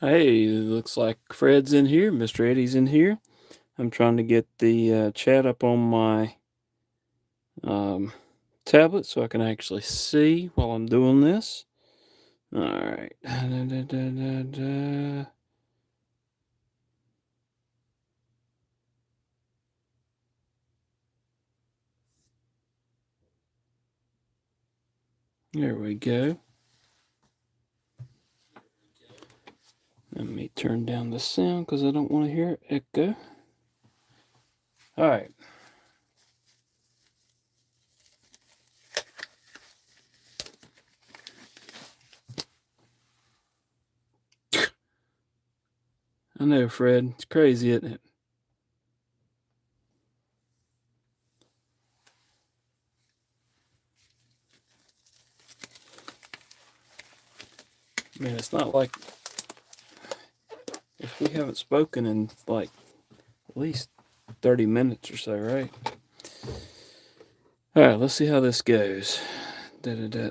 Hey, looks like Fred's in here. Mr. Eddie's in here. I'm trying to get the chat up on my tablet so I can actually see while I'm doing this. All right. There we go. Let me turn down the sound because I don't want to hear it echo. All right. I know, Fred. It's crazy, isn't it? I mean, it's not like if we haven't spoken in like at least 30 minutes or so, right? All right, let's see how this goes. Da-da-da.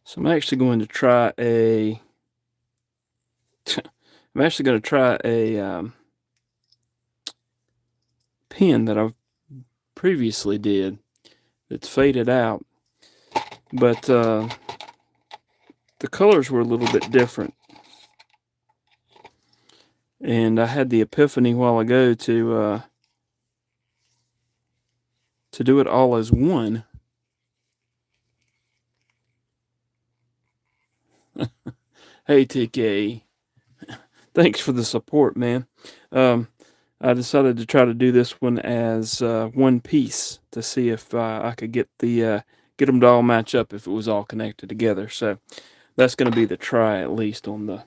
So I'm actually going to try a pen that I've previously did that's faded out, but the colors were a little bit different. And I had the epiphany a while ago to do it all as one. Hey TK, thanks for the support, man. I decided to try to do this one as one piece to see if I could get them to all match up if it was all connected together. So that's going to be the try, at least on the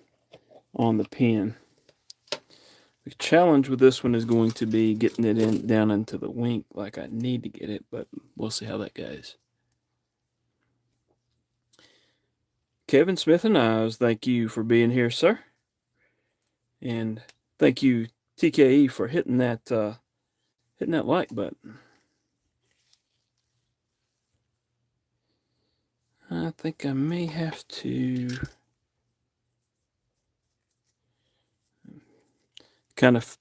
pen. The challenge with this one is going to be getting it down into the wink like I need to get it, but we'll see how that goes. Kevin Smith and Ives, thank you for being here, sir. And thank you, TKE, for hitting that like button. I think I may have to kind of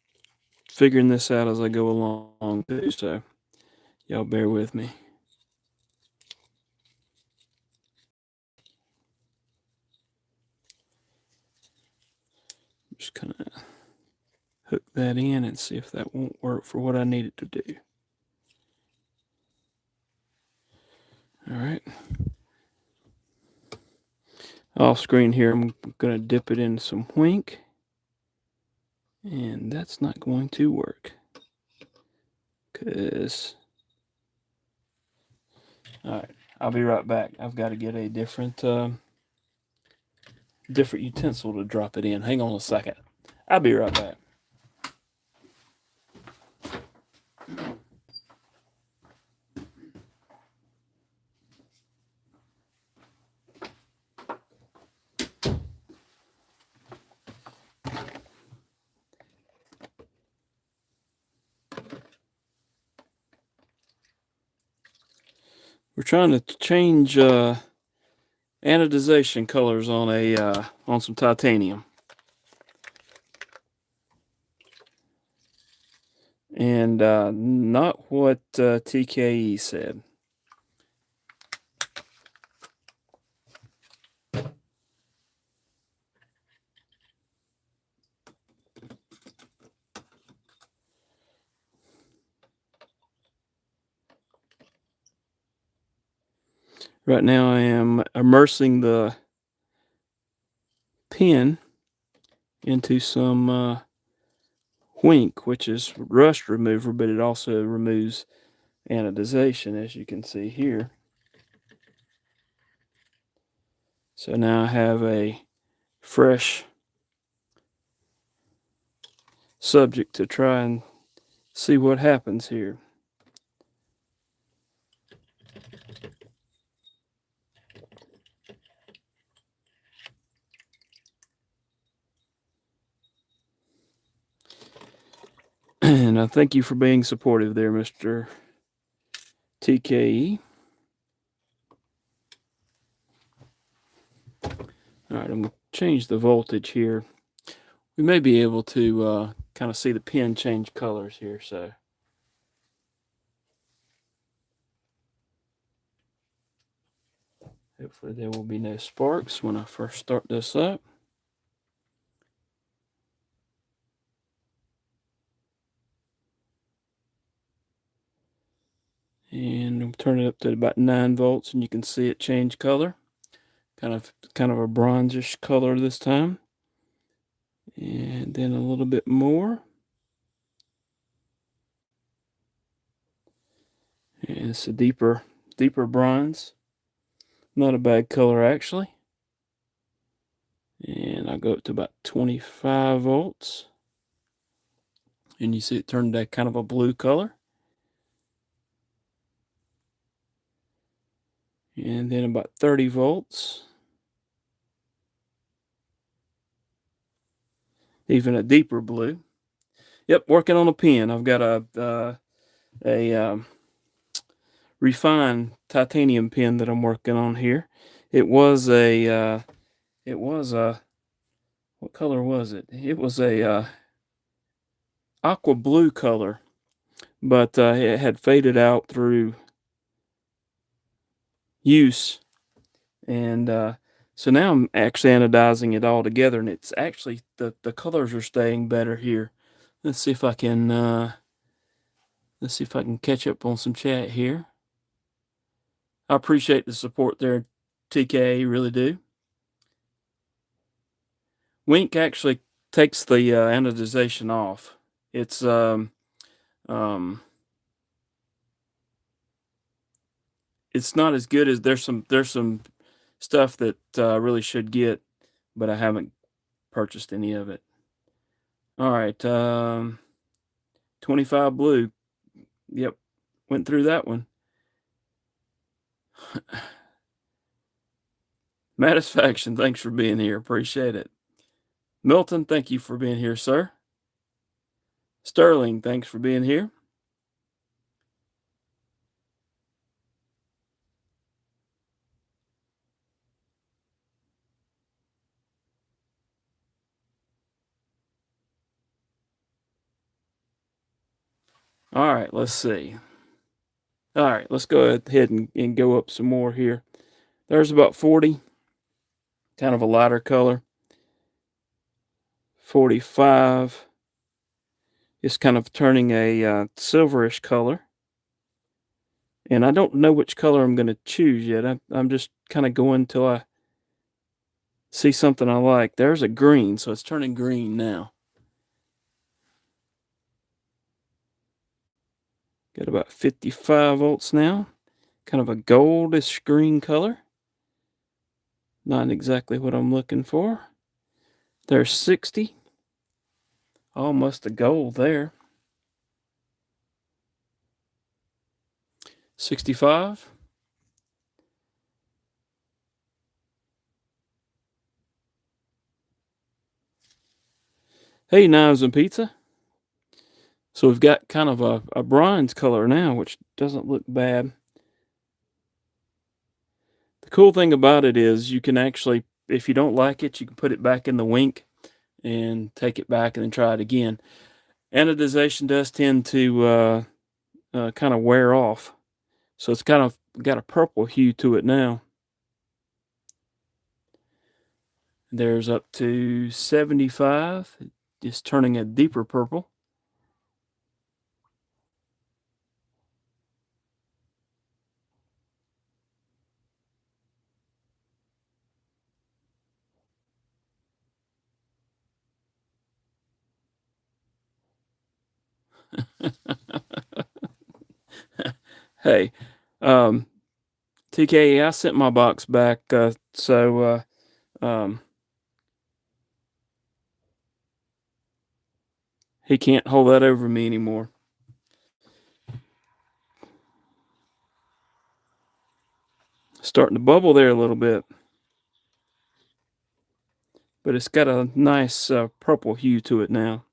figuring this out as I go along too, so y'all bear with me. Just kind of hook that in and see if that won't work for what I need it to do. All right. Off screen here, I'm going to dip it in some wink. And that's not going to work. Because... Alright, I'll be right back. I've got to get a different utensil to drop it in. Hang on a second. I'll be right back. We're trying to change anodization colors on on some titanium. And not what TKE said. Right now I am immersing the pen into some wink, which is rust remover, but it also removes anodization, as you can see here. So now I have a fresh subject to try and see what happens here. And I thank you for being supportive there, Mr. TKE. All right, I'm going to change the voltage here. We may be able to kind of see the pin change colors here, so. Hopefully there will be no sparks when I first start this up. And I'm turning it up to about 9 volts, and you can see it change color. Kind of a bronzish color this time. And then a little bit more. And it's a deeper bronze. Not a bad color actually. And I'll go up to about 25 volts. And you see it turned that kind of a blue color. And then about 30 volts. Even a deeper blue. Yep, working on a pin. I've got a refined titanium pin that I'm working on here. It was a what color was it? It was a aqua blue color, but it had faded out through use, and so now I'm actually anodizing it all together, and it's actually the colors are staying better here. Let's see if I can catch up on some chat here. I appreciate the support there, TK, really do. Wink actually takes the anodization off. It's it's not as good as there's some stuff that I really should get, but I haven't purchased any of it. All right, 25 blue. Yep, went through that one. Satisfaction, thanks for being here. Appreciate it. Milton, thank you for being here, sir. Sterling, thanks for being here. All right, let's see. All right, let's go ahead and go up some more here. There's about 40, kind of a lighter color. 45. It's kind of turning a silverish color. And I don't know which color I'm going to choose yet. I'm just kind of going till I see something I like. There's a green, so it's turning green now. Got about 55 volts now. Kind of a goldish green color. Not exactly what I'm looking for. There's 60. Almost a gold there. 65. Hey, Knives and Pizza. So we've got kind of a bronze color now, which doesn't look bad. The cool thing about it is you can actually, if you don't like it, you can put it back in the wink and take it back and then try it again. Anodization does tend to kind of wear off. So it's kind of got a purple hue to it now. There's up to 75. It's turning a deeper purple. Hey, TK, I sent my box back, so he can't hold that over me anymore. Starting to bubble there a little bit, but it's got a nice purple hue to it now.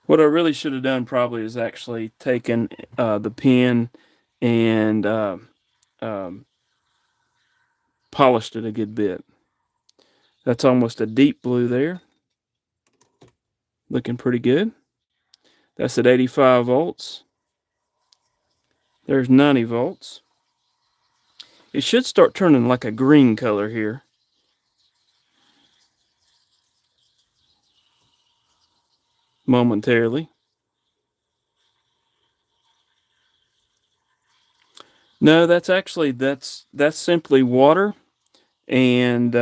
What I really should have done probably is actually taken the pen and polished it a good bit. That's almost a deep blue there. Looking pretty good. That's at 85 volts. There's 90 volts. It should start turning like a green color here. Momentarily. No, that's simply water, and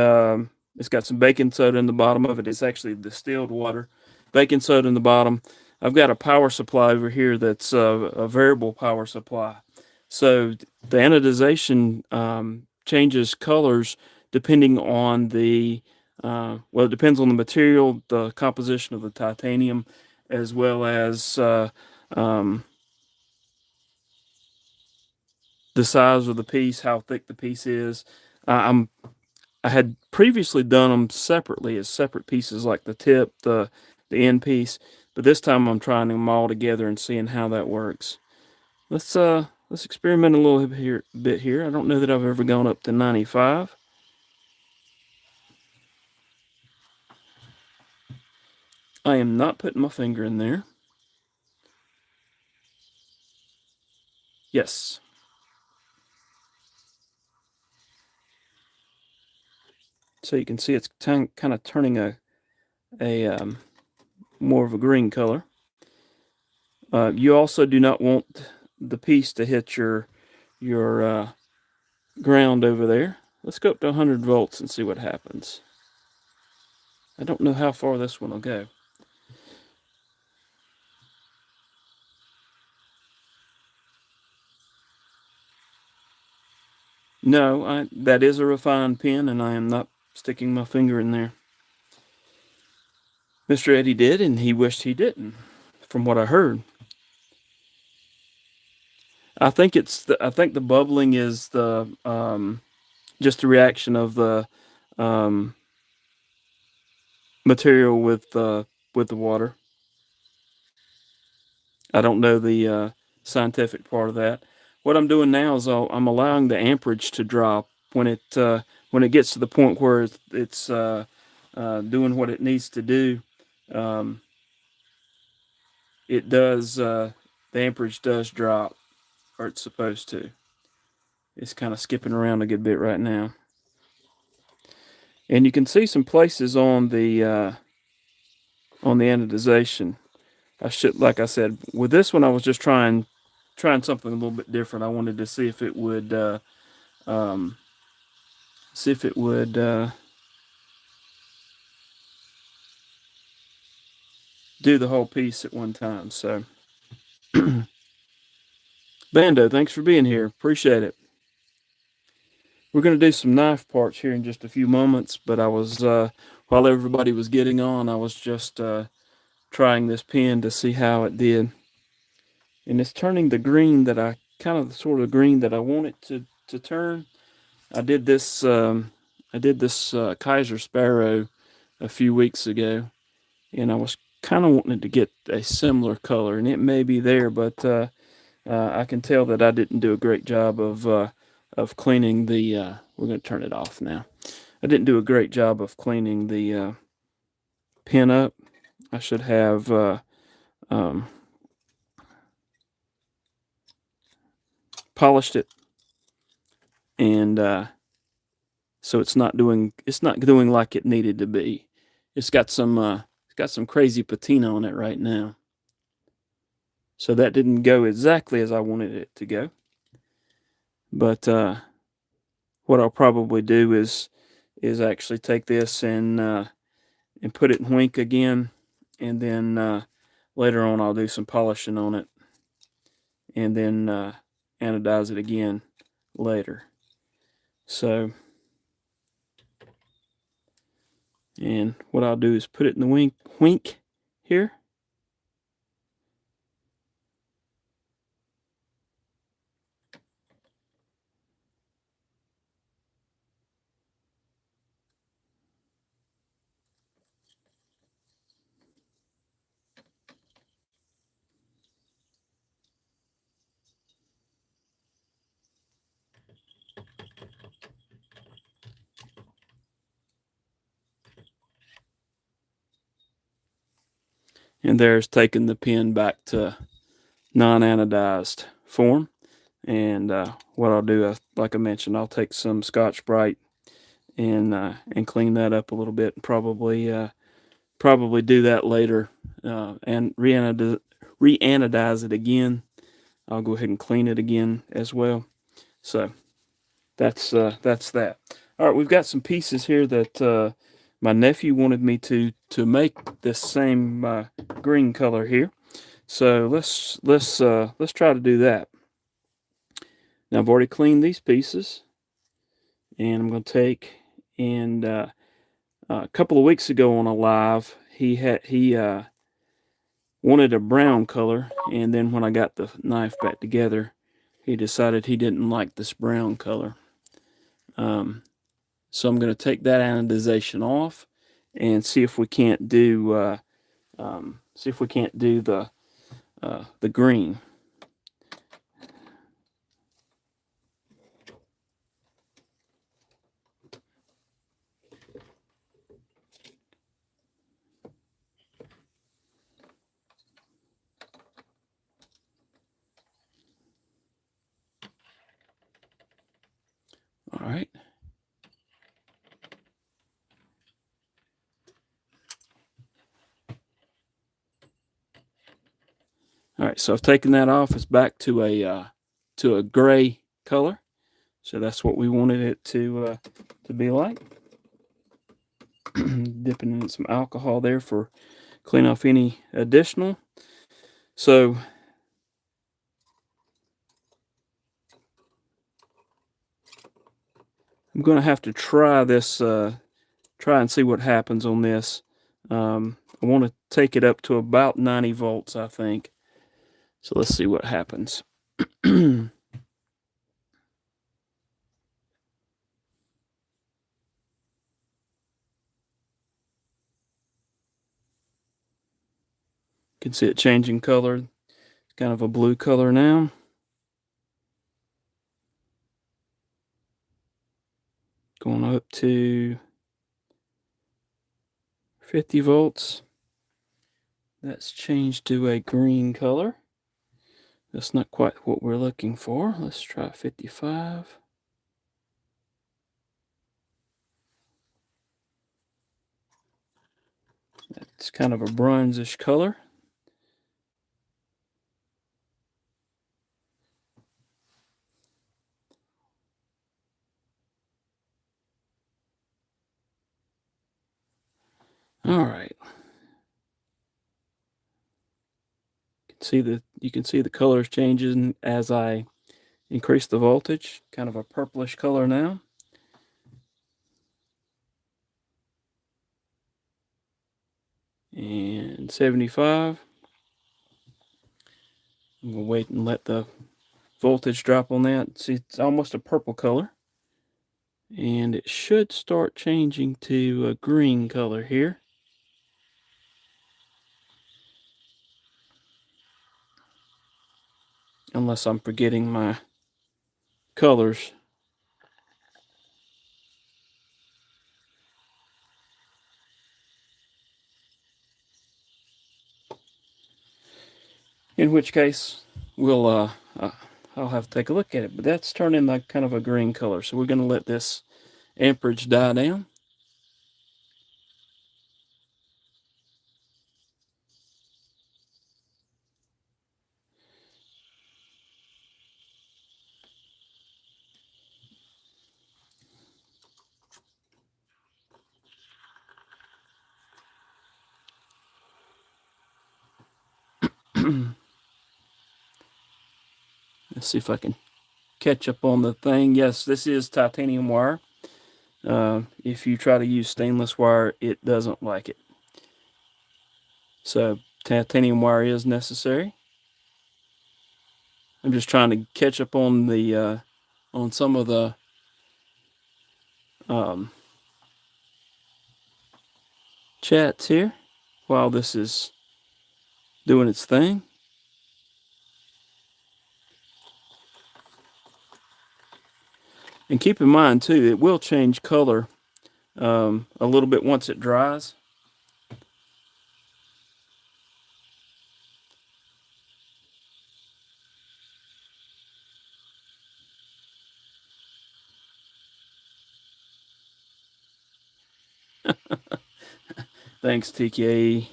it's got some baking soda in the bottom of it. It's actually distilled water, baking soda in the bottom. I've got a power supply over here that's a variable power supply. So the anodization changes colors depending on it depends on the material, the composition of the titanium, as well as the size of the piece, how thick the piece is. I had previously done them separately as separate pieces, like the tip, the end piece, but this time I'm trying them all together and seeing how that works. Let's experiment a little bit here. I don't know that I've ever gone up to 95. I am not putting my finger in there. Yes. So you can see it's kind of turning a more of a green color. You also do not want the piece to hit your ground over there. Let's go up to 100 volts and see what happens. I don't know how far this one will go. No, that is a refined pen, and I am not sticking my finger in there. Mr. Eddie did, and he wished he didn't, from what I heard. I think the bubbling is the just the reaction of the material with the water. I don't know the scientific part of that. What I'm doing now is I'm allowing the amperage to drop when it gets to the point where it's doing what it needs to do. It does the amperage does drop, or it's supposed to. It's kind of skipping around a good bit right now, and you can see some places on the anodization. Like I said, with this one, I was just trying something a little bit different. I wanted to see if it would do the whole piece at one time. So, Bando, thanks for being here. Appreciate it. We're going to do some knife parts here in just a few moments, but I was while everybody was getting on, I was just trying this pen to see how it did, and it's turning the green that I the sort of green that I want it to turn. I did this Kaiser Sparrow a few weeks ago, and I was kind of wanting it to get a similar color, and it may be there, but I can tell that I didn't do a great job of cleaning the. We're going to turn it off now. I didn't do a great job of cleaning the pen up. I should have polished it, and so it's not doing like it needed to be. It's got some crazy patina on it right now. So that didn't go exactly as I wanted it to go. But what I'll probably do is actually take this and put it in Wink again, and then later on I'll do some polishing on it, and then anodize it again later. So, and what I'll do is put it in the Wink here. And there's taking the pen back to non-anodized form. And what I'll do, like I mentioned, I'll take some Scotch-Brite and clean that up a little bit, and probably do that later and re-anodize it again. I'll go ahead and clean it again as well. So that's that. All right, we've got some pieces here that my nephew wanted me to make this same green color here. So let's try to do that. Now I've already cleaned these pieces, and I'm going to take and a couple of weeks ago on a live, he wanted a brown color, and then when I got the knife back together, he decided he didn't like this brown color. So I'm going to take that anodization off and see if we can't do the green. All right. All right, so I've taken that off. It's back to a gray color. So that's what we wanted it to be like. Dipping in some alcohol there for clean off any additional. So I'm going to have to try this, try and see what happens on this. I want to take it up to about 90 volts, I think. So let's see what happens. You can see it changing color. It's kind of a blue color now. Going up to 50 volts. That's changed to a green color. That's not quite what we're looking for. Let's try 55. That's kind of a bronzish color. All right. You can see the colors changing as I increase the voltage. Kind of a purplish color now. And 75. I'm going to wait and let the voltage drop on that. See, it's almost a purple color. And it should start changing to a green color here. Unless I'm forgetting my colors. In which case, I'll have to take a look at it. But that's turning like kind of a green color. So we're going to let this amperage die down. Let's see if I can catch up on the thing. Yes, this is titanium wire. If you try to use stainless wire, it doesn't like it. So titanium wire is necessary. I'm just trying to catch up on the on some of the chats here while this is doing its thing. And keep in mind too, it will change color a little bit once it dries. Thanks, TK.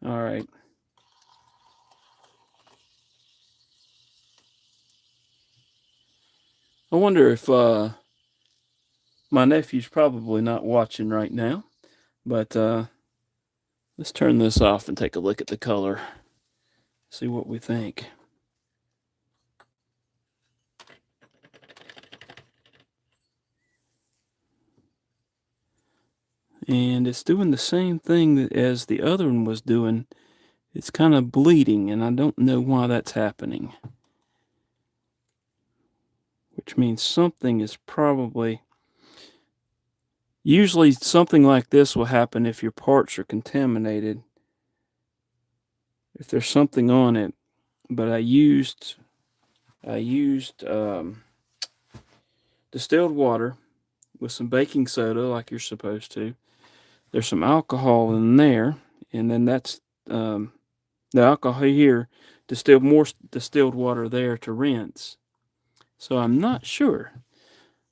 All right. I wonder if my nephew's probably not watching right now, but let's turn this off and take a look at the color. See what we think. And it's doing the same thing as the other one was doing. It's kind of bleeding, and I don't know why that's happening. Which means something is probably... Usually something like this will happen if your parts are contaminated. If there's something on it. But I used distilled water with some baking soda like you're supposed to. There's some alcohol in there, and then that's the alcohol here, more distilled water there to rinse. So I'm not sure.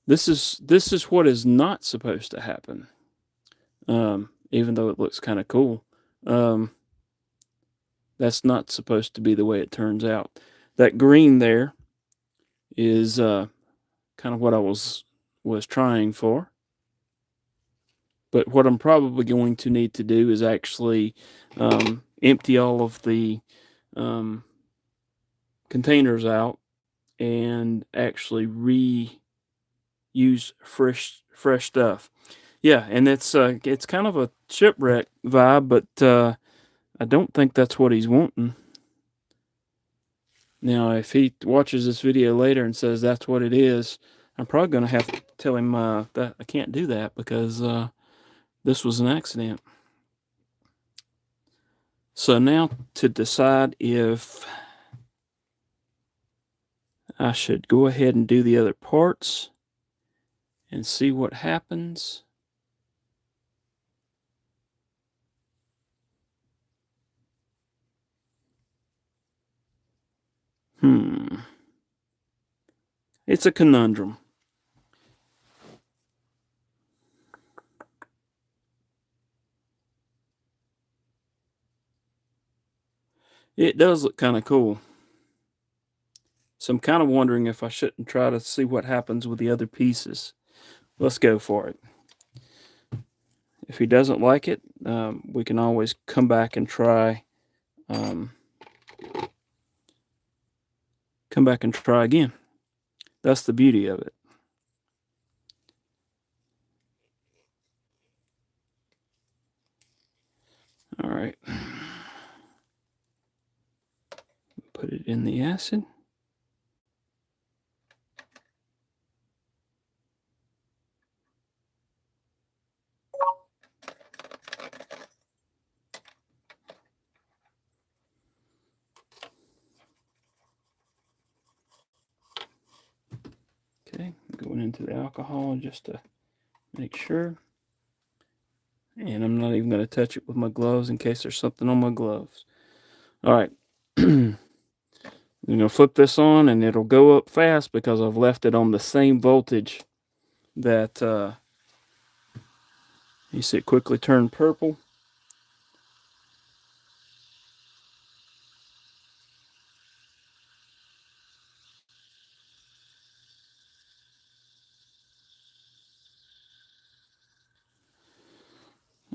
This is what is not supposed to happen. Even though it looks kind of cool. That's not supposed to be the way it turns out. That green there is kind of what I was trying for. But what I'm probably going to need to do is actually empty all of the containers out and actually reuse fresh stuff. Yeah, and it's kind of a shipwreck vibe, but I don't think that's what he's wanting. Now, if he watches this video later and says that's what it is, I'm probably going to have to tell him that I can't do that because this was an accident. So now to decide if I should go ahead and do the other parts and see what happens. It's a conundrum. It does look kind of cool. So I'm kind of wondering if I shouldn't try to see what happens with the other pieces. Let's go for it. If he doesn't like it, we can always come back and try. Come back and try again. That's the beauty of it. All right. Put it in the acid. Okay, going into the alcohol just to make sure. And I'm not even going to touch it with my gloves in case there's something on my gloves. All right. I'm going to flip this on and it'll go up fast because I've left it on the same voltage that you see it quickly turn purple.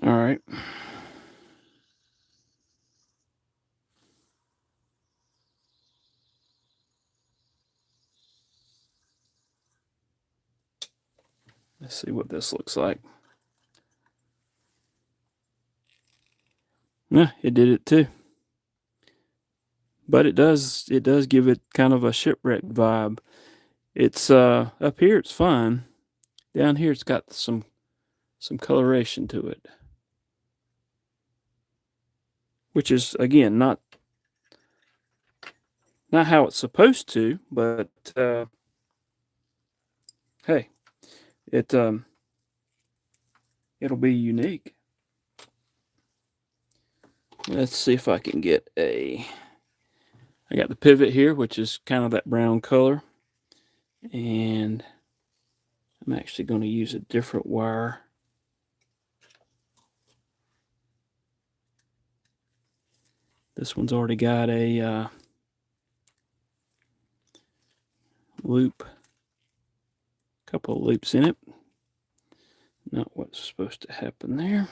All right. Let's see what this looks like. Yeah, it did it too. But it does give it kind of a shipwreck vibe. It's up here it's fine. Down here it's got some coloration to it. Which is again not how it's supposed to, but hey, it'll be unique. Let's see if I can get I got the pivot here, which is kind of that brown color. And I'm actually going to use a different wire. This one's already got a loop, a couple of loops in it. Not what's supposed to happen there.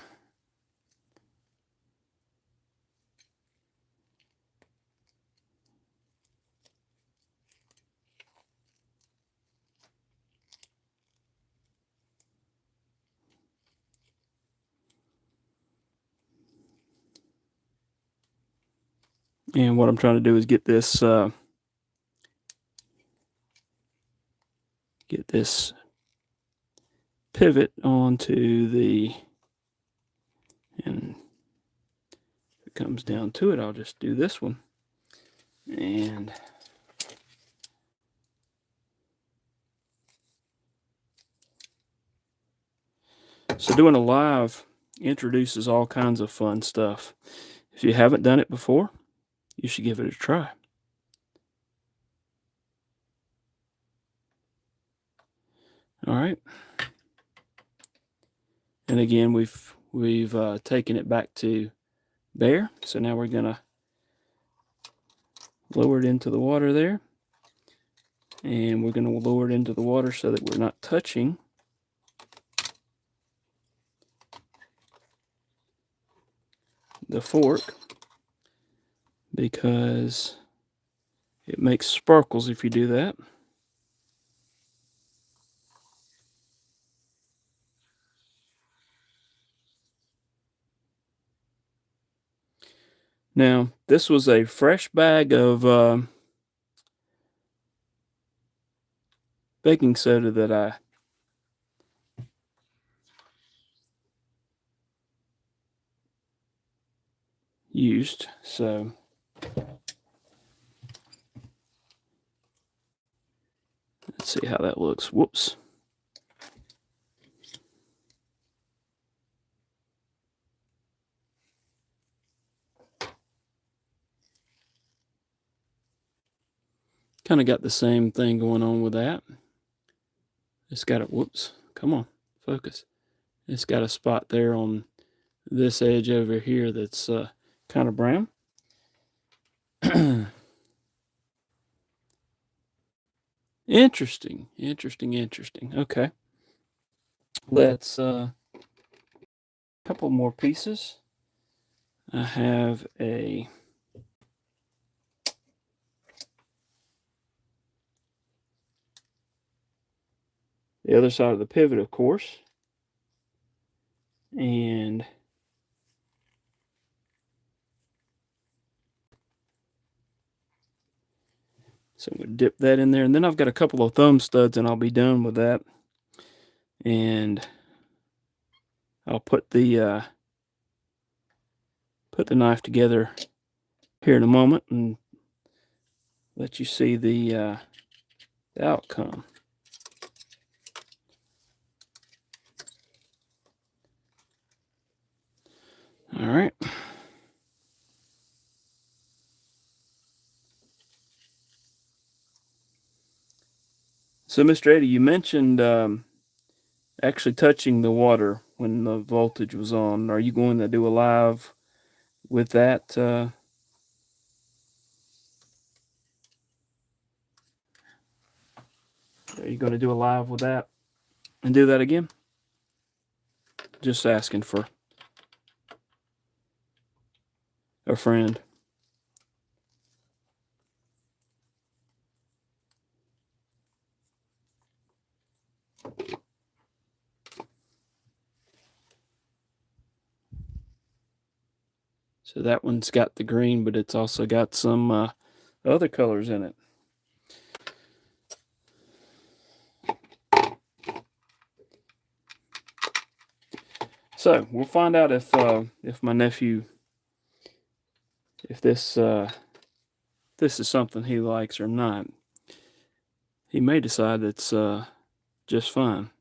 And what I'm trying to do is get this pivot onto the, and if it comes down to it, I'll just do this one. And so doing a live introduces all kinds of fun stuff. If you haven't done it before, you should give it a try. All right. And again, we've taken it back to bare. So now we're gonna lower it into the water there. And we're gonna lower it into the water so that we're not touching the fork, because it makes sparkles if you do that. Now, this was a fresh bag of baking soda that I used. So let's see how that looks. Whoops. Kind of got the same thing going on with that. It's got a, whoops, come on, focus. It's got a spot there on this edge over here that's kind of brown. Interesting. Okay. Let's a couple more pieces. I have the other side of the pivot, of course. And so I'm going to dip that in there. And then I've got a couple of thumb studs and I'll be done with that. And I'll put the knife together here in a moment and let you see the outcome. All right. So, Mr. Eddie, you mentioned actually touching the water when the voltage was on. Are you going to do a live with that? Are you going to do a live with that and do that again? Just asking for a friend. So that one's got the green, but it's also got some other colors in it. So we'll find out if my nephew, if this is something he likes or not. He may decide it's just fine.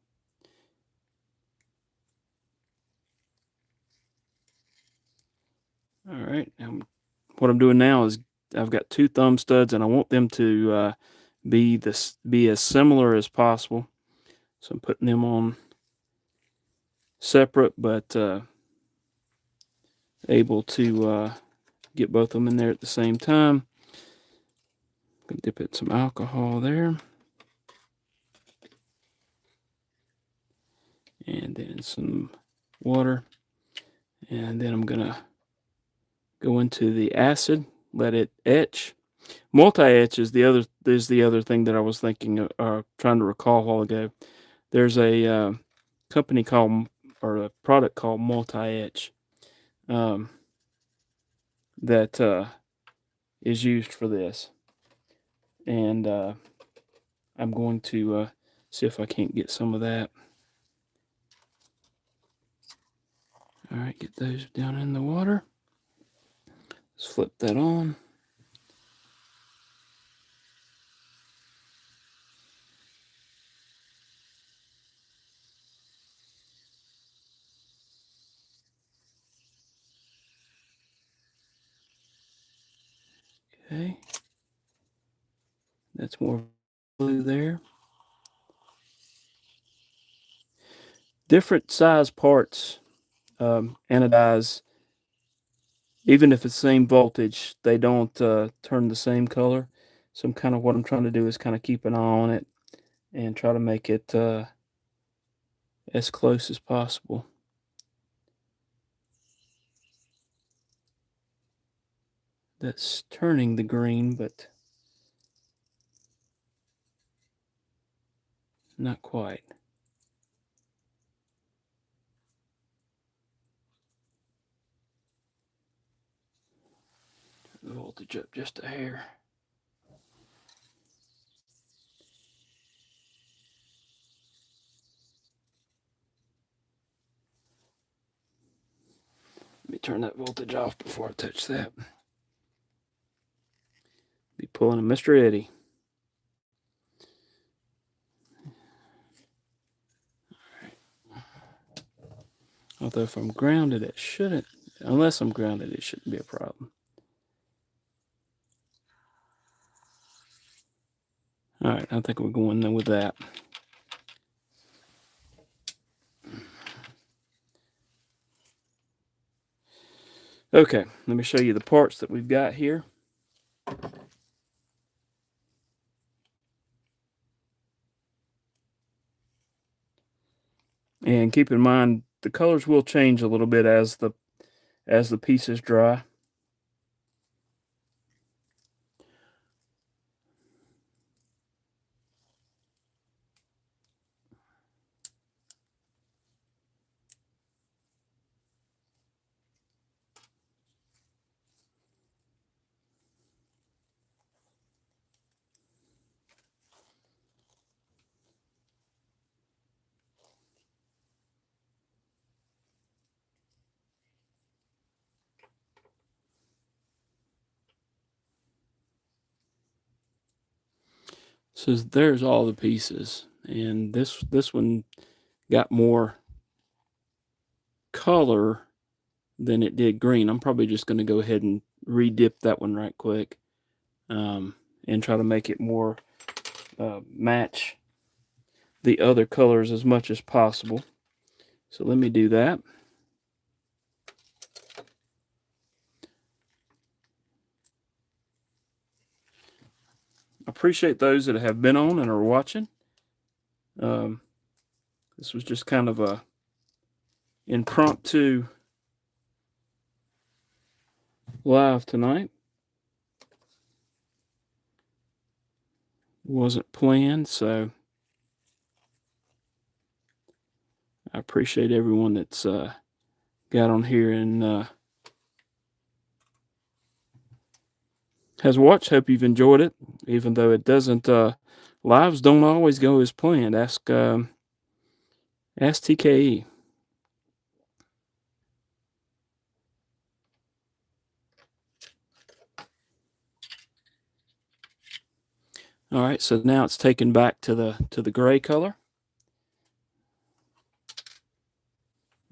All right. What I'm doing now is I've got 2 thumb studs, and I want them to be as similar as possible. So I'm putting them on separate, but able to get both of them in there at the same time. Gonna dip it in some alcohol there, and then some water, and then I'm gonna go into the acid, let it etch. Multi-etch is the other thing that I was thinking trying to recall a while ago. There's a company called, or a product called Multi-etch, um, that is used for this, and I'm going to see if I can't get some of that. All right, get those down in the water. Let's flip that on. Okay, that's more blue there. Different size parts anodize. Even if it's the same voltage, they don't turn the same color. So what I'm trying to do is kind of keep an eye on it and try to make it as close as possible. That's turning the green, but not quite. The voltage up just a hair. Let me turn that voltage off before I touch that. Be pulling a Mr. Eddie. Although if I'm grounded, it shouldn't. Unless I'm grounded, it shouldn't be a problem. All right, I think we're going in with that. Okay, let me show you the parts that we've got here. And keep in mind, the colors will change a little bit as the pieces dry. So there's all the pieces, and this one got more color than it did green. I'm probably just going to go ahead and re-dip that one right quick, and try to make it more match the other colors as much as possible. So let me do that. I appreciate those that have been on and are watching. This was just kind of a impromptu live tonight. It wasn't planned, so I appreciate everyone that's got on here and has watched. Hope you've enjoyed it, even though it doesn't. Lives don't always go as planned. Ask TKE. All right, so now it's taken back to the gray color.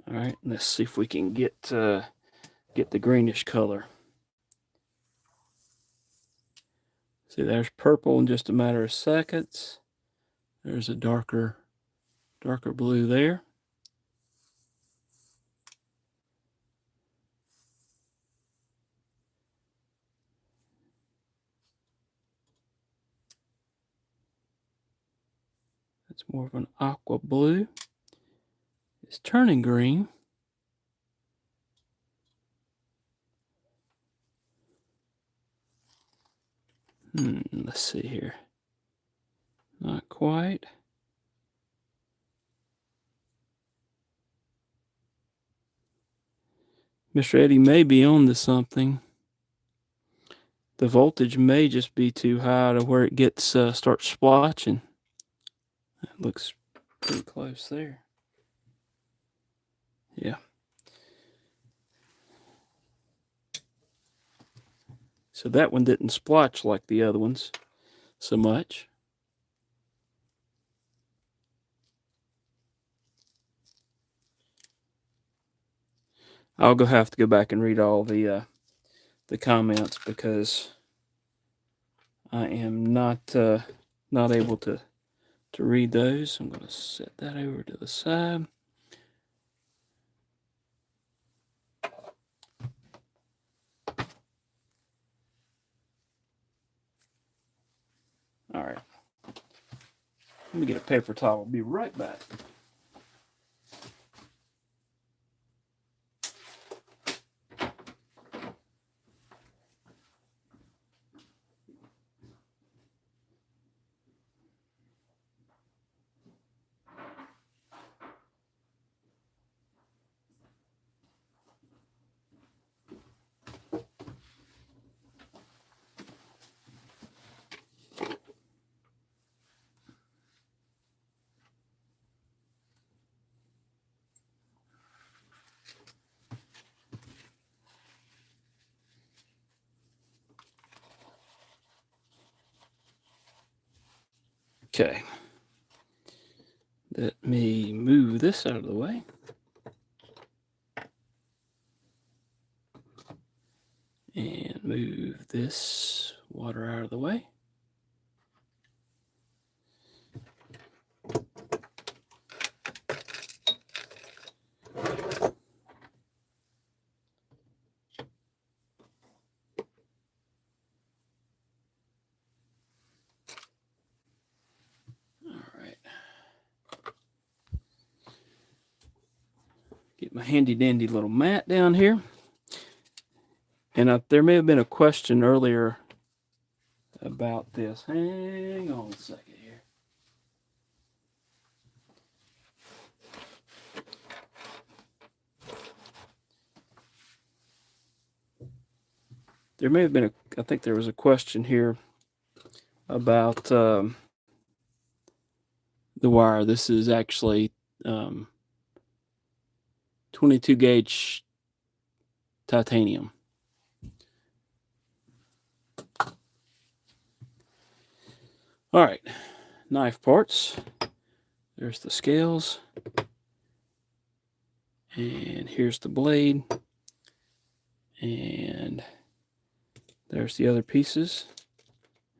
All right, let's see if we can get get the greenish color. See, there's purple in just a matter of seconds. There's a darker blue there. It's more of an aqua blue. It's turning green. Let's see here. Not quite. Mr. Eddie may be on to something. The voltage may just be too high to where it gets starts splotching. That looks pretty close there. Yeah. So that one didn't splotch like the other ones so much. I'll have to go back and read all the comments because I am not able to read those. I'm going to set that over to the side. All right. Let me get a paper towel. I'll be right back. Okay. Let me move this out of the way. And move this water out of the way. Get my handy dandy little mat down here. And there may have been a question earlier about this. Hang on a second here. There may have been I think there was a question here about the wire. This is actually 22 gauge titanium. All right, knife parts. There's the scales. And here's the blade. And there's the other pieces.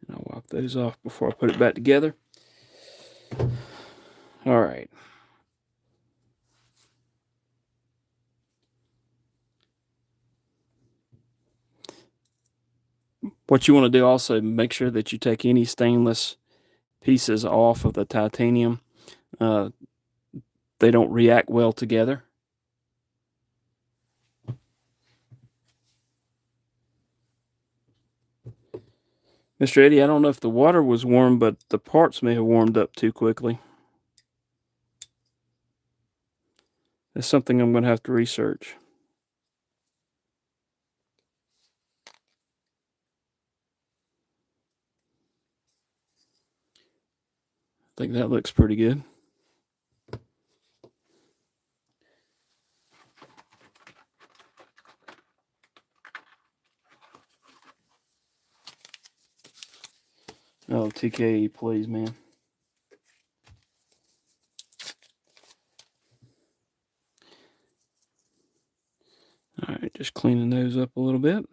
And I'll walk those off before I put it back together. All right. What you want to do also, make sure that you take any stainless pieces off of the titanium. They don't react well together. Mr. Eddie, I don't know if the water was warm, but the parts may have warmed up too quickly. That's something I'm going to have to research. I think that looks pretty good. Oh, TK, please, man. All right, just Just cleaning those up a little bit.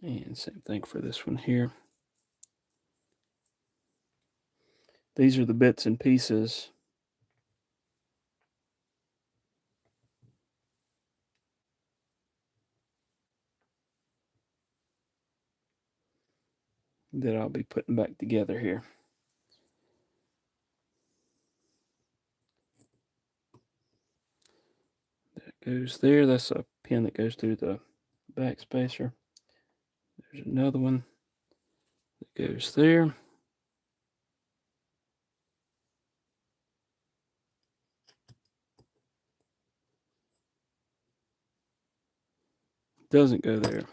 And same thing for this one here. These are the bits and pieces that I'll be putting back together here. That goes there. That's a pin that goes through the back spacer. There's another one that goes there. Doesn't go there.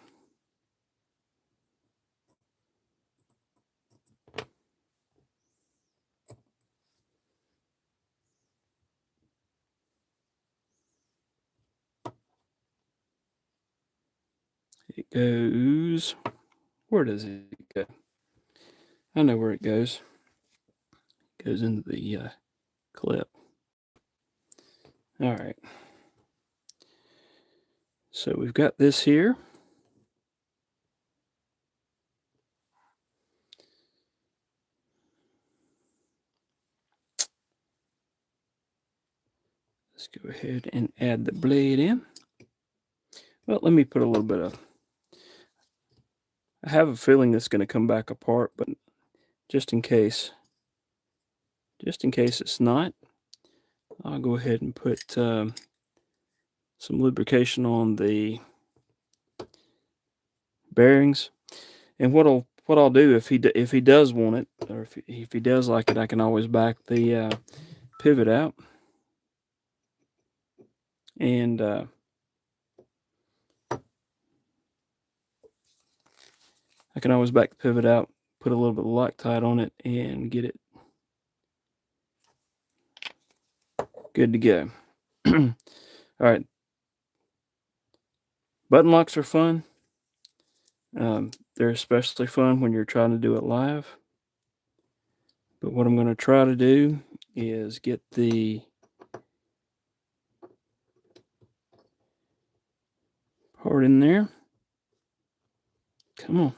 It goes, where does it go? I know where it goes. It goes into the clip. All right. So we've got this here. Let's go ahead and add the blade in. Well, let me put a little bit of, I have a feeling it's going to come back apart, but just in case it's not, I'll go ahead and put some lubrication on the bearings. And what I'll do if he does want it, or if he does like it, I can always back the pivot out, and I can always back the pivot out, put a little bit of Loctite on it, and get it good to go. All right. Button locks are fun. They're especially fun when you're trying to do it live. But what I'm going to try to do is get the part in there. Come on.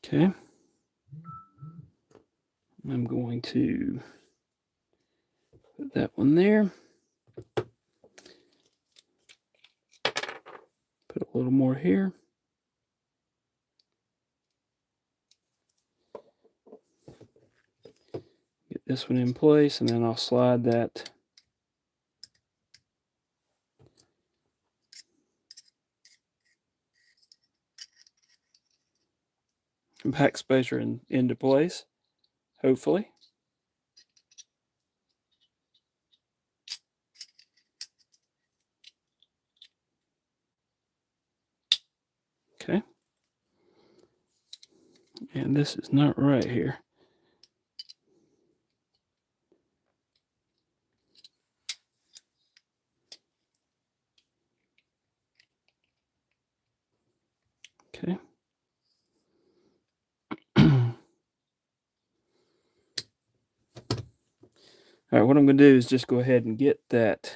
Okay. I'm going to put that one there. Put a little more here. Get this one in place, and then I'll slide that back spacer into place, hopefully. Okay. And this is not right here. Okay. All right, what I'm going to do is just go ahead and get that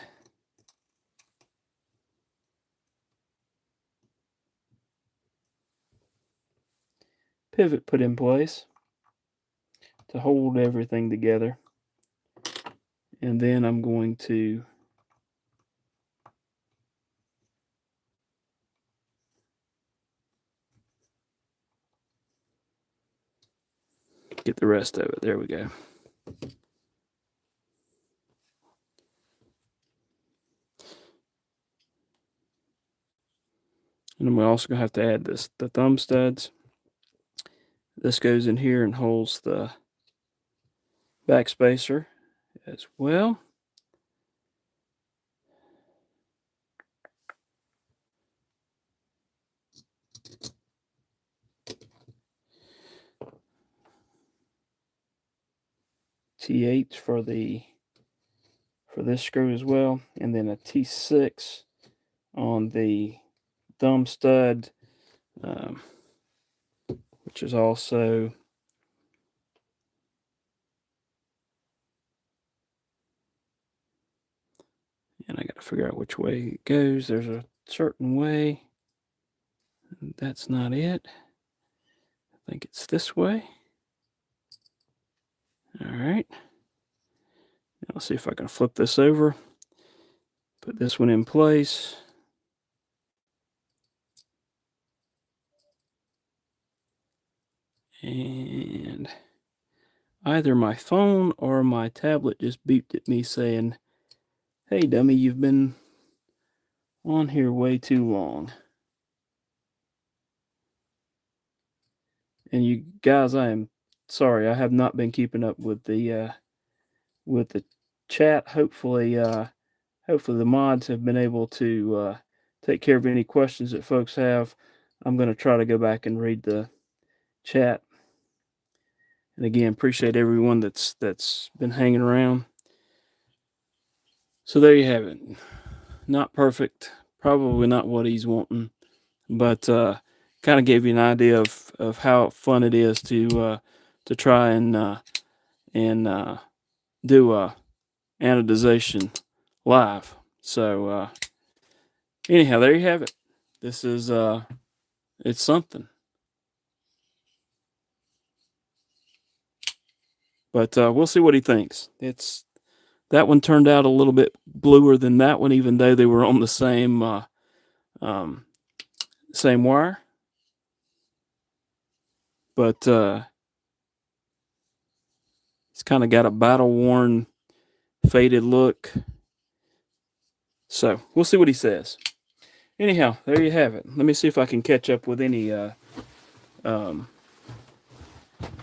pivot put in place to hold everything together. And then I'm going to get the rest of it. There we go. And then we're also going to have to add the thumb studs. This goes in here and holds the backspacer as well. T8 for this screw as well, and then a T6 on the thumb stud, which is also and I got to figure out which way it goes. There's a certain way. That's not it. I think it's this way. All right. Now let's see if I can flip this over. Put this one in place. And either my phone or my tablet just beeped at me saying, "Hey, dummy, you've been on here way too long." And you guys, I am sorry. I have not been keeping up with the chat. Hopefully the mods have been able to take care of any questions that folks have. I'm going to try to go back and read the chat. And again, appreciate everyone that's been hanging around. So there you have it. Not perfect, probably not what he's wanting, but kind of gave you an idea of how fun it is to try and do anodization live. So anyhow, there you have it. This is it's something. But we'll see what he thinks. That one turned out a little bit bluer than that one, even though they were on the same same wire. But it's kind of got a battle-worn, faded look. So we'll see what he says. Anyhow, there you have it. Let me see if I can catch up with any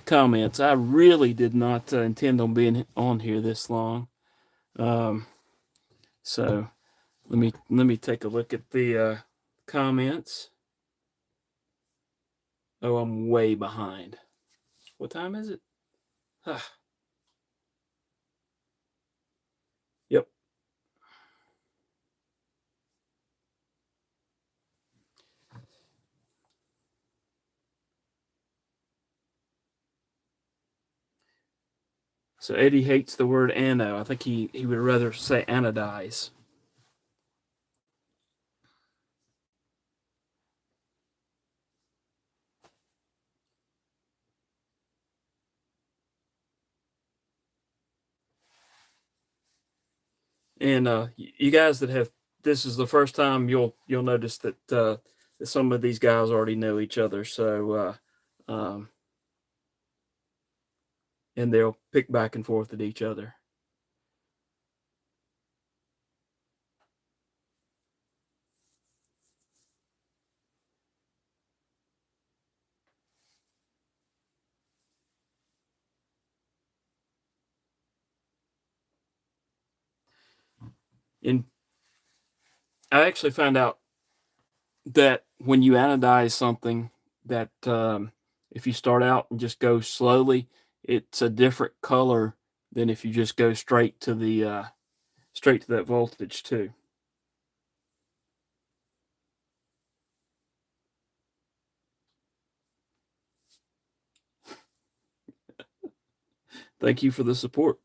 comments. I really did not intend on being on here this long. So let me take a look at the comments. Oh, I'm way behind. What time is it? Yep. So Eddie hates the word ano. I think he would rather say anodize. And you guys that have this is the first time, you'll notice that some of these guys already know each other. So and they'll pick back and forth at each other. And I actually found out that when you anodize something, that if you start out and just go slowly, it's a different color than if you just go straight to that voltage too. Thank you for the support,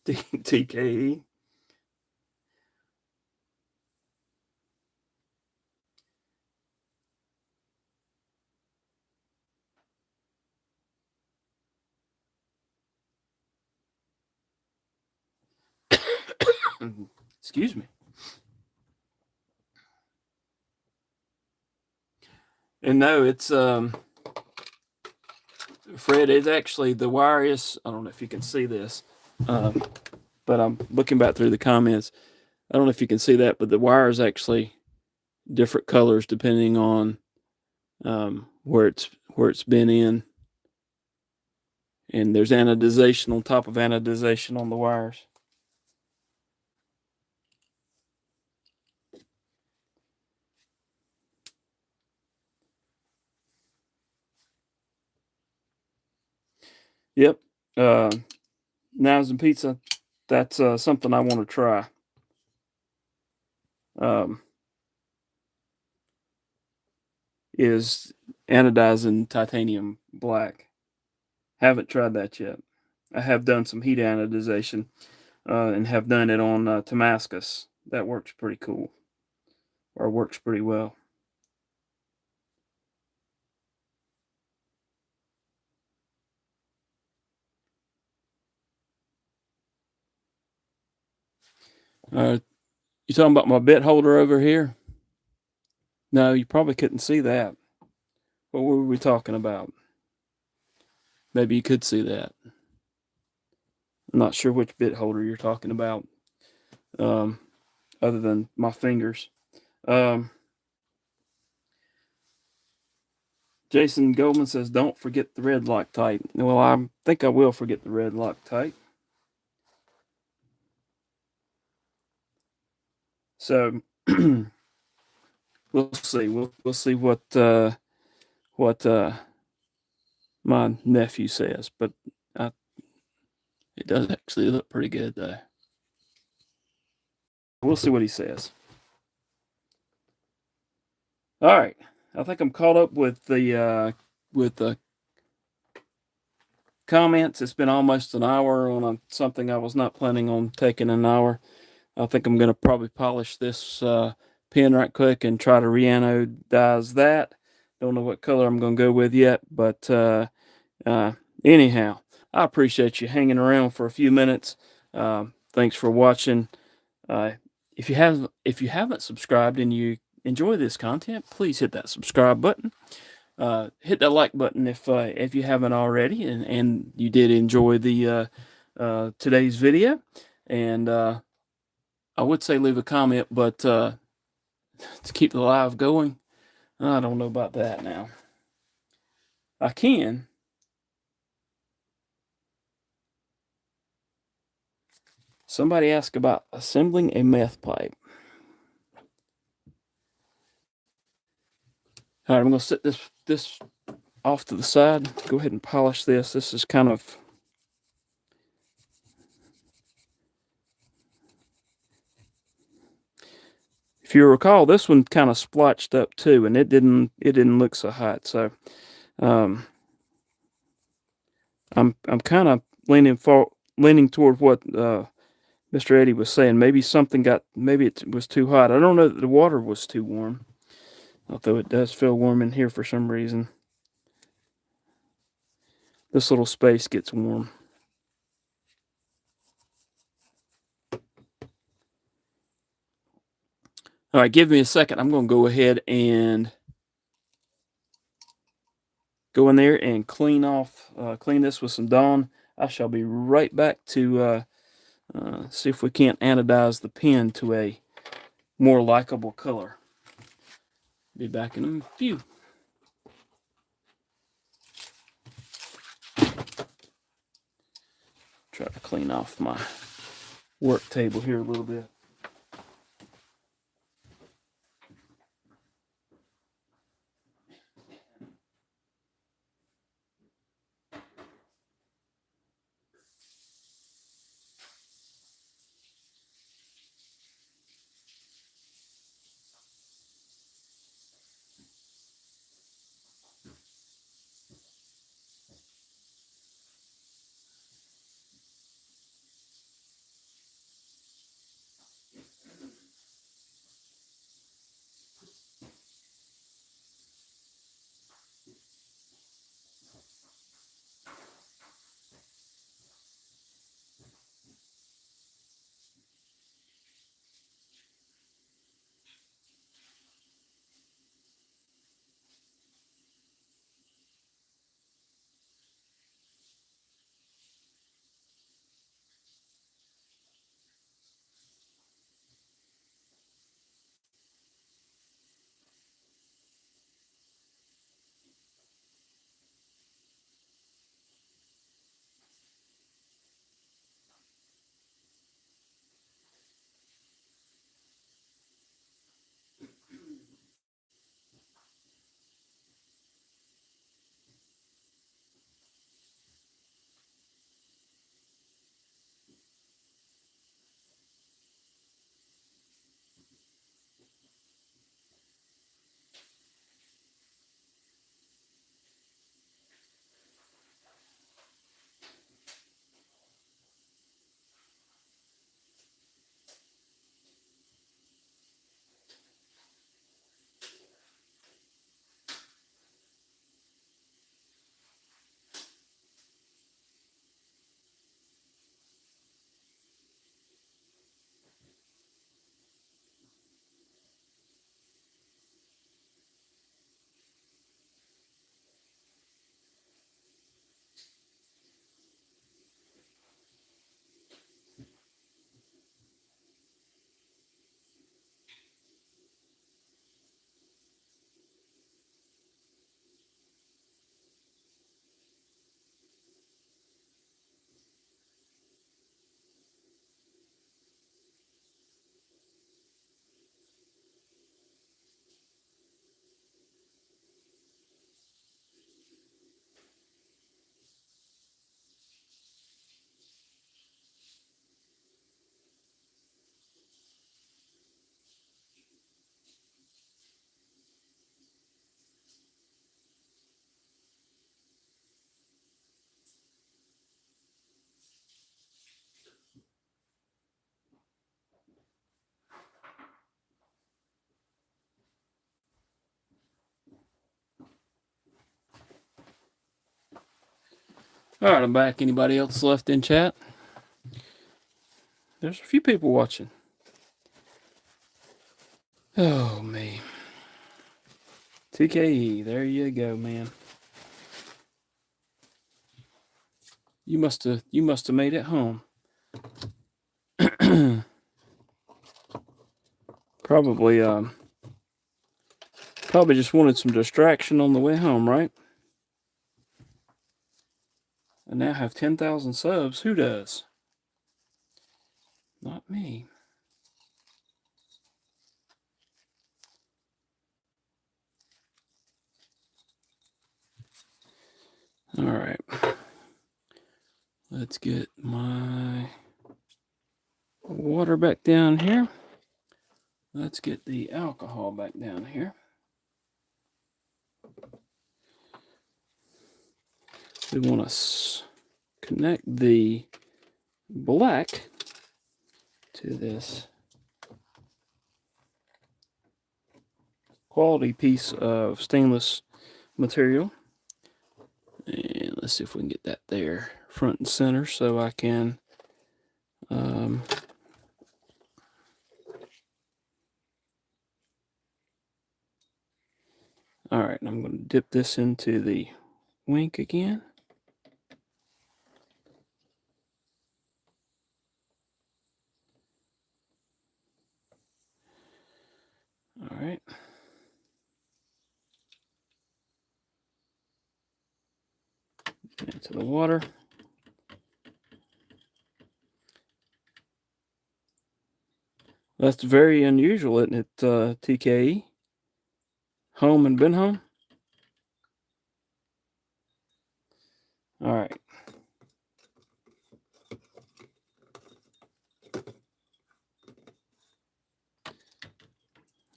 TKE. Excuse me. And no, it's Fred, it's actually the wire is, I don't know if you can see this, but I'm looking back through the comments. I don't know if you can see that, but the wire is actually different colors depending on where it's been in. And there's anodization on top of anodization on the wires. Yep. Knives and pizza. That's something I want to try. Is anodizing titanium black. Haven't tried that yet. I have done some heat anodization and have done it on Damascus. That works pretty cool, or works pretty well. You talking about my bit holder over here? No, you probably couldn't see that. What were we talking about? Maybe you could see that. I'm not sure which bit holder you're talking about, other than my fingers. Jason Goldman says, "Don't forget the red Loctite." Well, I think I will forget the red Loctite. So we'll see. We'll see what my nephew says, but it does actually look pretty good though. We'll see what he says. All right, I think I'm caught up with the comments. It's been almost an hour on something I was not planning on taking an hour. I think I'm going to probably polish this pen right quick and try to re-anodize that. Don't know what color I'm going to go with yet, but anyhow, I appreciate you hanging around for a few minutes. Thanks for watching. If you haven't subscribed and you enjoy this content, please hit that subscribe button. Hit that like button if you haven't already, and you did enjoy the today's video. And I would say leave a comment, but to keep the live going, I don't know about that now. I can. Somebody asked about assembling a meth pipe. All right, I'm going to set this off to the side. Go ahead and polish this. This is kind of... If you recall, this one kind of splotched up too, and it didn't look so hot. So I'm kind of leaning toward what Mr. Eddie was saying. Maybe it was too hot. I don't know that the water was too warm, although it does feel warm in here for some reason. This little space gets warm. All right, give me a second. I'm going to go ahead and go in there and clean this with some Dawn. I shall be right back to see if we can't anodize the pen to a more likable color. Be back in a few. Try to clean off my work table here a little bit. All right, I'm back. Anybody else left in chat? There's a few people watching. Oh, me. TKE, there you go, man. You must have made it home. Probably just wanted some distraction on the way home, right? I now have 10,000 subs. Who does? Not me. All right. Let's get my water back down here. Let's get the alcohol back down here. We want to connect the black to this quality piece of stainless material. And let's see if we can get that there front and center so I can all right, I'm going to dip this into the wink again. All right. Into the water. That's very unusual, isn't it, TKE? Home and been home? All right.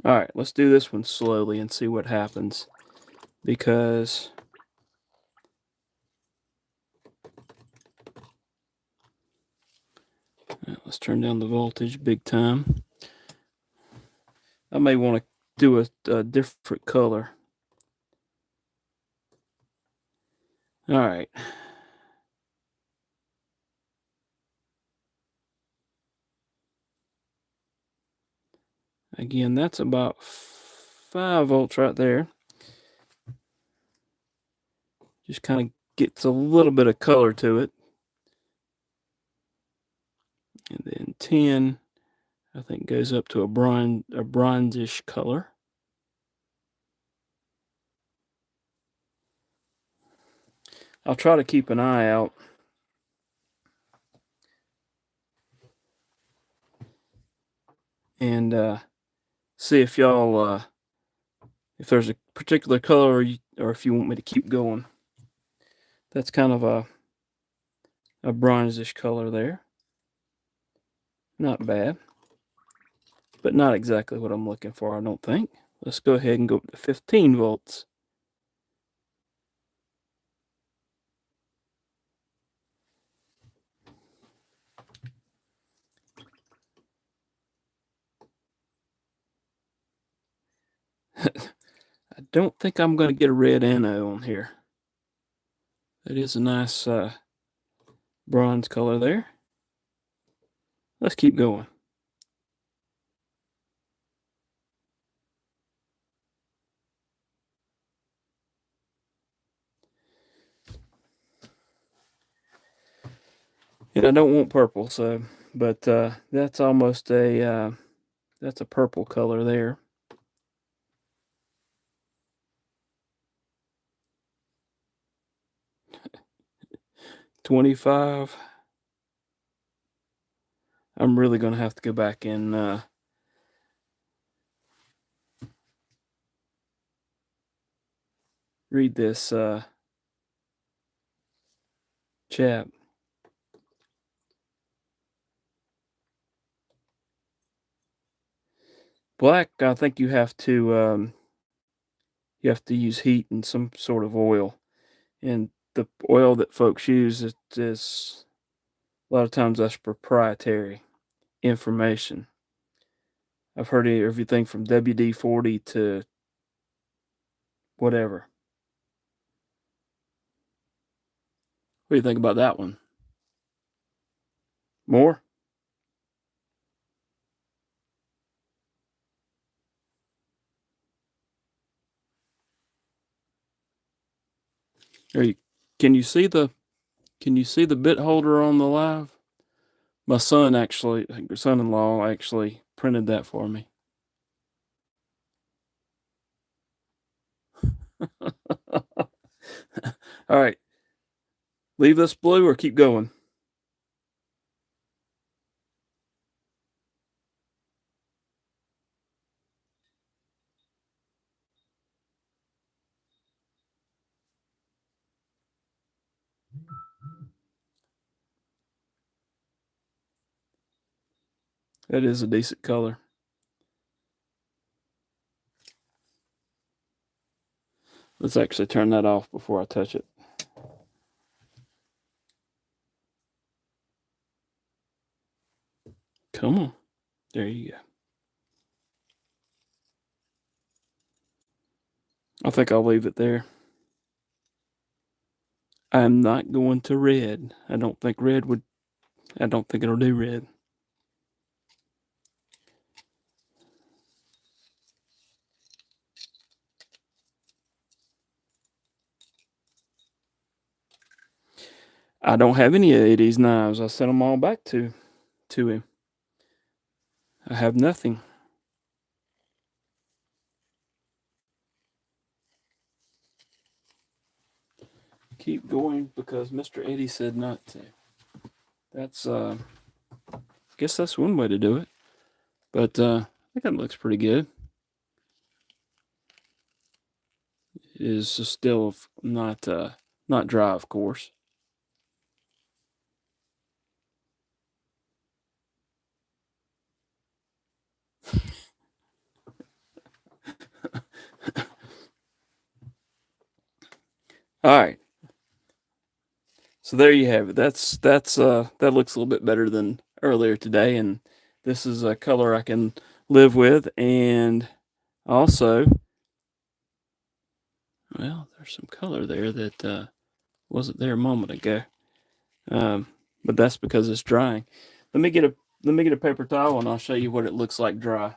All right, let's do this one slowly and see what happens. Because let's turn down the voltage big time. I may want to do a different color. All right. Again, that's about 5 volts right there. Just kind of gets a little bit of color to it. And then 10, I think, goes up to a bronzish color. I'll try to keep an eye out and see if y'all, if there's a particular color or if you want me to keep going. That's kind of a bronzish color there. Not bad, but not exactly what I'm looking for, I don't think. Let's go ahead and go up to 15 volts. I don't think I'm going to get a red anode on here. That is a nice bronze color there. Let's keep going. And I don't want purple, so, but that's almost a, that's a purple color there. $25. I'm really going to have to go back and read this chat. Black, I think you have to use heat and some sort of oil, and the oil that folks use is a lot of times that's proprietary information. I've heard everything from WD-40 to whatever. What do you think about that one? More? Are you, can you see the bit holder on the live? My son-in-law actually printed that for me. All right. Leave this blue or keep going? That is a decent color. Let's actually turn that off before I touch it. Come on. There you go. I think I'll leave it there. I'm not going to red. I don't think it'll do red. I don't have any of these knives. I sent them all back to him. I have nothing. Keep going because Mr. Eddie said not to. That's I guess that's one way to do it. But I think that looks pretty good. It is still not dry, of course. All right. So there you have it. That looks a little bit better than earlier today, and this is a color I can live with. And also, well, there's some color there that wasn't there a moment ago, but that's because it's drying. Let me get a paper towel, and I'll show you what it looks like dry.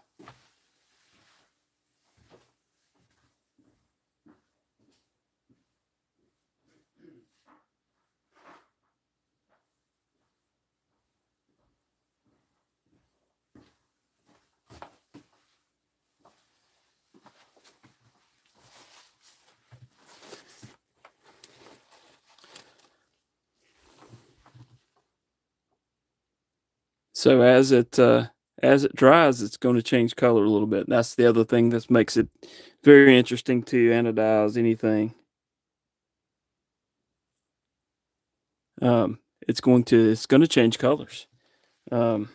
So as it dries, it's going to change color a little bit. That's the other thing that makes it very interesting to anodize anything. It's going to change colors. You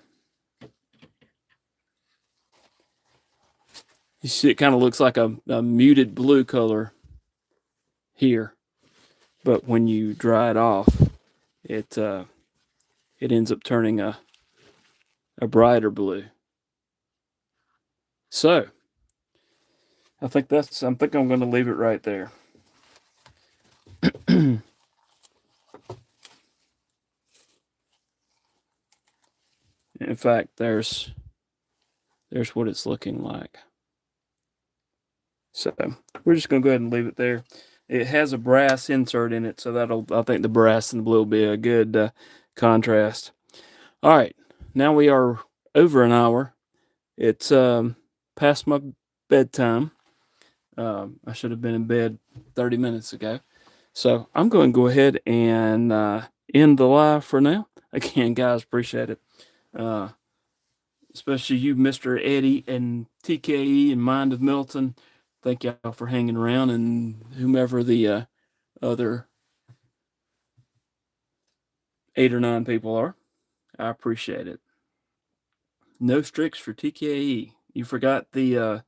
see, it kind of looks like a muted blue color here, but when you dry it off, it ends up turning a brighter blue. So I think I'm going to leave it right there. In fact, there's what it's looking like. So we're just going to go ahead and leave it there. It has a brass insert in it, so I think the brass and the blue will be a good contrast. All right, now we are over an hour. It's past my bedtime. I should have been in bed 30 minutes ago. So I'm going to go ahead and end the live for now. Again, guys, appreciate it. Especially you, Mr. Eddie and TKE and Mind of Milton. Thank y'all for hanging around, and whomever the other 8 or 9 people are. I appreciate it. No stricts for TKE. You forgot the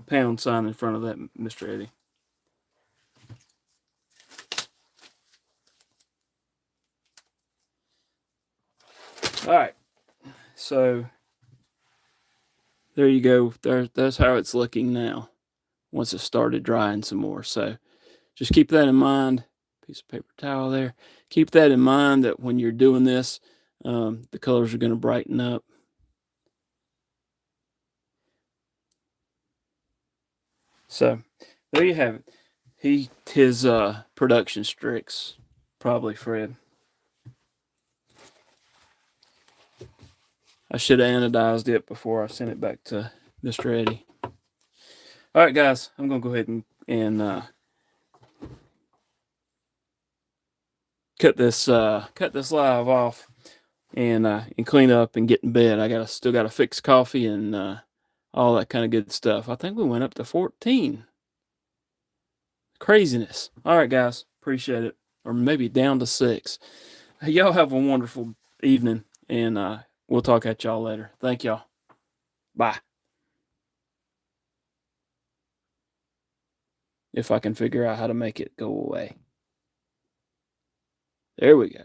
pound sign in front of that, Mr. Eddie. All right. So there you go. That's how it's looking now. Once it started drying some more. So just keep that in mind. Piece of paper towel there. Keep that in mind that when you're doing this, the colors are going to brighten up. So there you have it. His production strix, probably Fred. I should have anodized it before I sent it back to Mr. Eddie. All right, guys, I'm gonna go ahead and cut this live off and clean up and get in bed. I still gotta fix coffee and all that kind of good stuff. I think we went up to 14. Craziness. All right, guys, appreciate it. Or maybe down to 6. Hey, y'all have a wonderful evening, and we'll talk at y'all later. Thank y'all. Bye. If I can figure out how to make it go away. There we go.